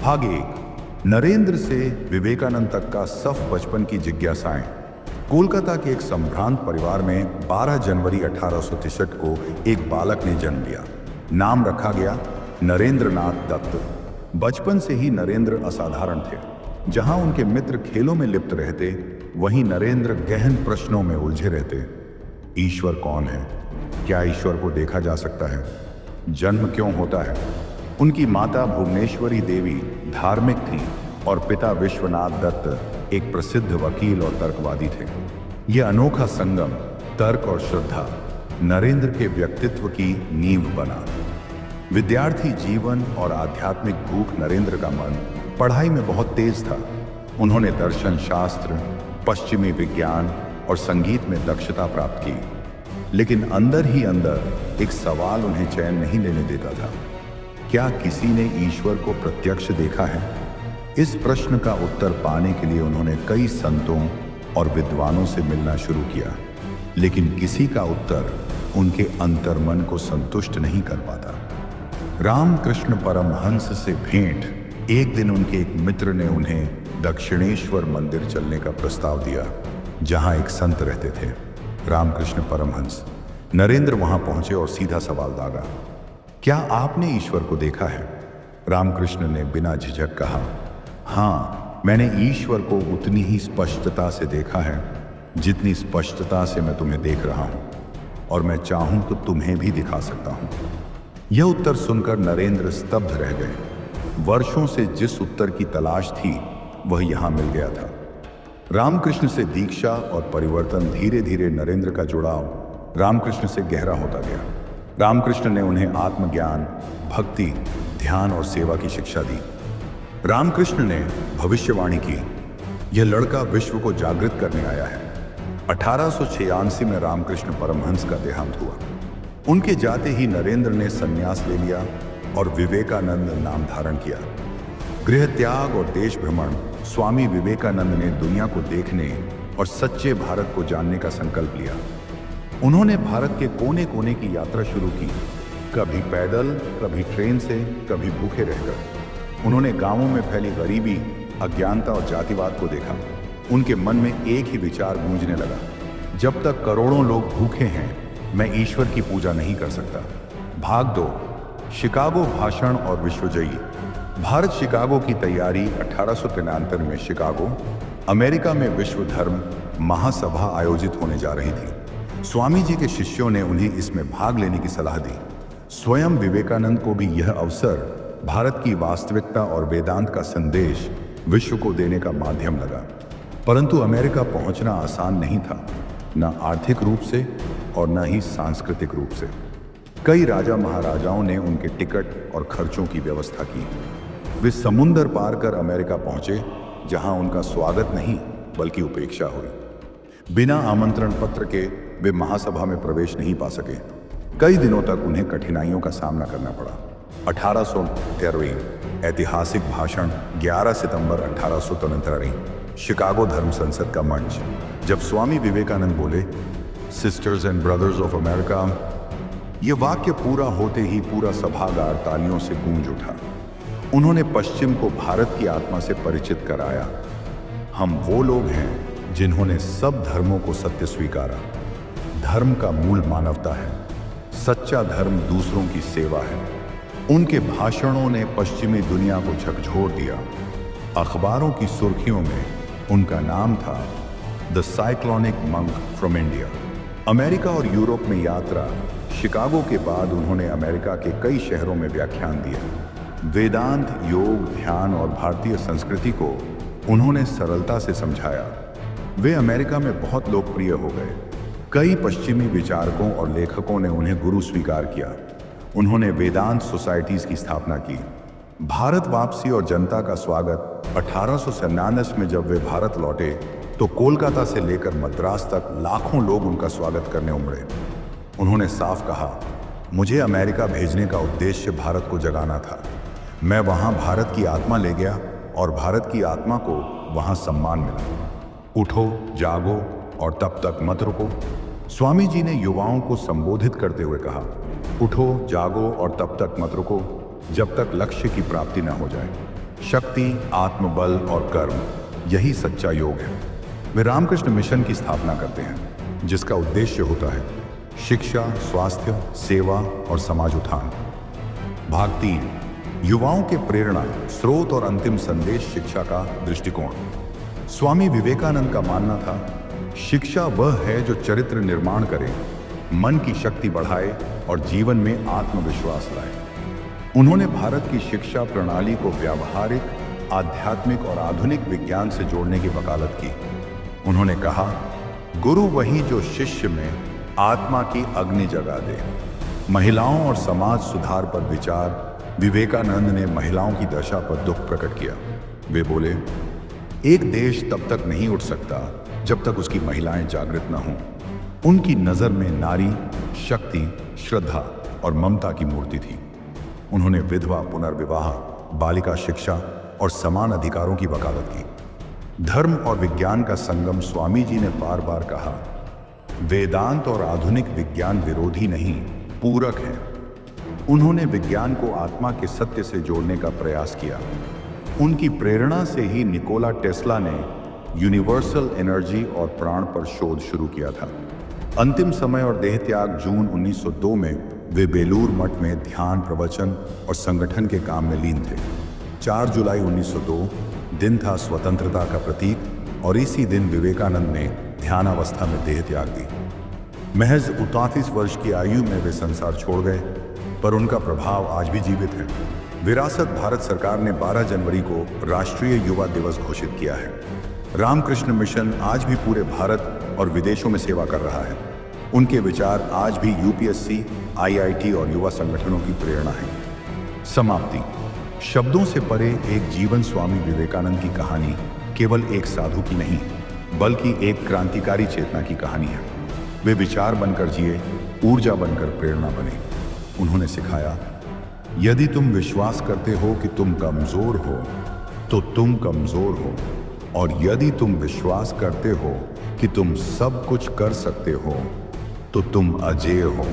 भाग 1। नरेंद्र से विवेकानंद तक का सफ बचपन की जिज्ञासाएं। कोलकाता के एक संभ्रांत परिवार में 12 जनवरी 1863 को एक बालक ने जन्म लिया। नाम रखा गया नरेंद्र नाथ दत्त। बचपन से ही नरेंद्र असाधारण थे। जहां उनके मित्र खेलों में लिप्त रहते, वहीं नरेंद्र गहन प्रश्नों में उलझे रहते। ईश्वर कौन है? क्या ईश्वर को देखा जा सकता है? जन्म क्यों होता है? उनकी माता भुवनेश्वरी देवी धार्मिक थीं और पिता विश्वनाथ दत्त एक प्रसिद्ध वकील और तर्कवादी थे। यह अनोखा संगम, तर्क और श्रद्धा, नरेंद्र के व्यक्तित्व की नींव बना। विद्यार्थी जीवन और आध्यात्मिक भूख नरेंद्र का मन पढ़ाई में बहुत तेज था। उन्होंने दर्शन शास्त्र, पश्चिमी विज्ञान और संगीत में दक्षता प्राप्त की, लेकिन अंदर ही अंदर एक सवाल उन्हें चैन नहीं लेने देता था। क्या किसी ने ईश्वर को प्रत्यक्ष देखा है? इस प्रश्न का उत्तर पाने के लिए उन्होंने कई संतों और विद्वानों से मिलना शुरू किया, लेकिन किसी का उत्तर उनके अंतर्मन को संतुष्ट नहीं कर पाता। रामकृष्ण परमहंस से भेंट। एक दिन उनके एक मित्र ने उन्हें दक्षिणेश्वर मंदिर चलने का प्रस्ताव दिया, जहां एक संत रहते थे, रामकृष्ण परमहंस। नरेंद्र वहां पहुंचे और सीधा सवाल दागा, क्या आपने ईश्वर को देखा है? रामकृष्ण ने बिना झिझक कहा, हाँ, मैंने ईश्वर को उतनी ही स्पष्टता से देखा है जितनी स्पष्टता से मैं तुम्हें देख रहा हूं, और मैं चाहूं तो तुम्हें भी दिखा सकता हूं। यह उत्तर सुनकर नरेंद्र स्तब्ध रह गए। वर्षों से जिस उत्तर की तलाश थी, वह यहां मिल गया था। रामकृष्ण से दीक्षा और परिवर्तन धीरे धीरे नरेंद्र का जुड़ाव रामकृष्ण से गहरा होता गया। रामकृष्ण ने उन्हें आत्मज्ञान, भक्ति, ध्यान और सेवा की शिक्षा दी। रामकृष्ण ने भविष्यवाणी की, यह लड़का विश्व को जागृत करने आया है। 1886 में रामकृष्ण परमहंस का देहांत हुआ। उनके जाते ही नरेंद्र ने संन्यास ले लिया और विवेकानंद नाम धारण किया। गृह त्याग और देश भ्रमण। स्वामी विवेकानंद ने दुनिया को देखने और सच्चे भारत को जानने का संकल्प लिया। उन्होंने भारत के कोने कोने की यात्रा शुरू की, कभी पैदल, कभी ट्रेन से, कभी भूखे रहकर। उन्होंने गांवों में फैली गरीबी, अज्ञानता और जातिवाद को देखा। उनके मन में एक ही विचार गूंजने लगा, जब तक करोड़ों लोग भूखे हैं, मैं ईश्वर की पूजा नहीं कर सकता। भाग 2। शिकागो भाषण और विश्वजयी। भारत शिकागो की तैयारी। 1893 में शिकागो, अमेरिका में विश्व धर्म महासभा आयोजित होने जा रही थी। स्वामी जी के शिष्यों ने उन्हें इसमें भाग लेने की सलाह दी। स्वयं विवेकानंद को भी यह अवसर भारत की वास्तविकता और वेदांत का संदेश विश्व को देने का माध्यम लगा। परंतु अमेरिका पहुंचना आसान नहीं था, न आर्थिक रूप से और न ही सांस्कृतिक रूप से। कई राजा महाराजाओं ने उनके टिकट और खर्चों की व्यवस्था की। वे समुंदर पार कर अमेरिका पहुंचे, जहां उनका स्वागत नहीं बल्कि उपेक्षा हुई। बिना आमंत्रण पत्र के वे महासभा में प्रवेश नहीं पा सके। कई दिनों तक उन्हें कठिनाइयों का सामना करना पड़ा। 1813 ऐतिहासिक भाषण। 11 सितंबर 1873 शिकागो धर्म संसद का मंच। जब स्वामी विवेकानंद बोले, sisters and brothers of America, यह वाक्य पूरा होते ही पूरा सभागार तालियों से गूंज उठा। उन्होंने पश्चिम को भारत की आत्मा से परिचित कराया। हम वो लोग हैं जिन्होंने सब धर्मों को सत्य स्वीकारा। धर्म का मूल मानवता है। सच्चा धर्म दूसरों की सेवा है। उनके भाषणों ने पश्चिमी दुनिया को झकझोर दिया। अखबारों की सुर्खियों में उनका नाम था, the cyclonic monk from India. America और यूरोप में यात्रा। शिकागो के बाद उन्होंने अमेरिका के कई शहरों में व्याख्यान दिए। वेदांत, योग, ध्यान और भारतीय संस्कृति को उन्होंने सरलता से समझाया। वे अमेरिका में बहुत लोकप्रिय हो गए। कई पश्चिमी विचारकों और लेखकों ने उन्हें गुरु स्वीकार किया। उन्होंने वेदांत सोसाइटीज की स्थापना की। भारत वापसी और जनता का स्वागत। 1899 में जब वे भारत लौटे, तो कोलकाता से लेकर मद्रास तक लाखों लोग उनका स्वागत करने उमड़े। उन्होंने साफ कहा, मुझे अमेरिका भेजने का उद्देश्य भारत को जगाना था। मैं वहां भारत की आत्मा ले गया और भारत की आत्मा को वहां सम्मान मिला। उठो, जागो और तब तक मत रुको। स्वामी जी ने युवाओं को संबोधित करते हुए कहा, उठो, जागो और तब तक मत रुको जब तक लक्ष्य की प्राप्ति न हो जाए। शक्ति, आत्मबल और कर्म, यही सच्चा योग है। वे रामकृष्ण मिशन की स्थापना करते हैं, जिसका उद्देश्य होता है शिक्षा, स्वास्थ्य, सेवा और समाज उत्थान। भाग 3, युवाओं के प्रेरणा, स्रोत और अंतिम संदेश, शिक्षा का दृष्टिकोण। स्वामी विवेकानंद का मानना था, शिक्षा वह है जो चरित्र निर्माण करे, मन की शक्ति बढ़ाए और जीवन में आत्मविश्वास लाए। उन्होंने भारत की शिक्षा प्रणाली को व्यावहारिक, आध्यात्मिक और आधुनिक विज्ञान से जोड़ने की वकालत की। उन्होंने कहा, गुरु वही जो शिष्य में आत्मा की अग्नि जगा दे। महिलाओं और समाज सुधार पर विचार। विवेकानंद ने महिलाओं की दशा पर दुख प्रकट किया। वे बोले, एक देश तब तक नहीं उठ सकता जब तक उसकी महिलाएं जागृत न हों। उनकी नज़र में नारी शक्ति, श्रद्धा और ममता की मूर्ति थी। उन्होंने विधवा पुनर्विवाह, बालिका शिक्षा और समान अधिकारों की वकालत की। धर्म और विज्ञान का संगम। स्वामी जी ने बार बार कहा, वेदांत और आधुनिक विज्ञान विरोधी नहीं, पूरक है। उन्होंने विज्ञान को आत्मा के सत्य से जोड़ने का प्रयास किया। उनकी प्रेरणा से ही निकोला टेस्ला ने यूनिवर्सल एनर्जी और प्राण पर शोध शुरू किया था। अंतिम समय और देह त्याग। जून 1902 में वे बेलूर मठ में ध्यान, प्रवचन और संगठन के काम में लीन थे। 4 जुलाई 1902 दिन था स्वतंत्रता का प्रतीक और इसी दिन विवेकानंद ने ध्यानावस्था में देह त्याग दी। महज 39 वर्ष की आयु में वे संसार छोड़ गए, पर उनका प्रभाव आज भी जीवित है। विरासत। भारत सरकार ने 12 जनवरी को राष्ट्रीय युवा दिवस घोषित किया है। रामकृष्ण मिशन आज भी पूरे भारत और विदेशों में सेवा कर रहा है। उनके विचार आज भी यूपीएससी, आईआईटी और युवा संगठनों की प्रेरणा है। समाप्ति। शब्दों से परे एक जीवन। स्वामी विवेकानंद की कहानी केवल एक साधु की नहीं, बल्कि एक क्रांतिकारी चेतना की कहानी है। वे विचार बनकर जिए, ऊर्जा बनकर प्रेरणा बने। उन्होंने सिखाया, यदि तुम विश्वास करते हो कि तुम कमजोर हो तो तुम कमजोर हो, और यदि तुम विश्वास करते हो कि तुम सब कुछ कर सकते हो तो तुम अजेय हो।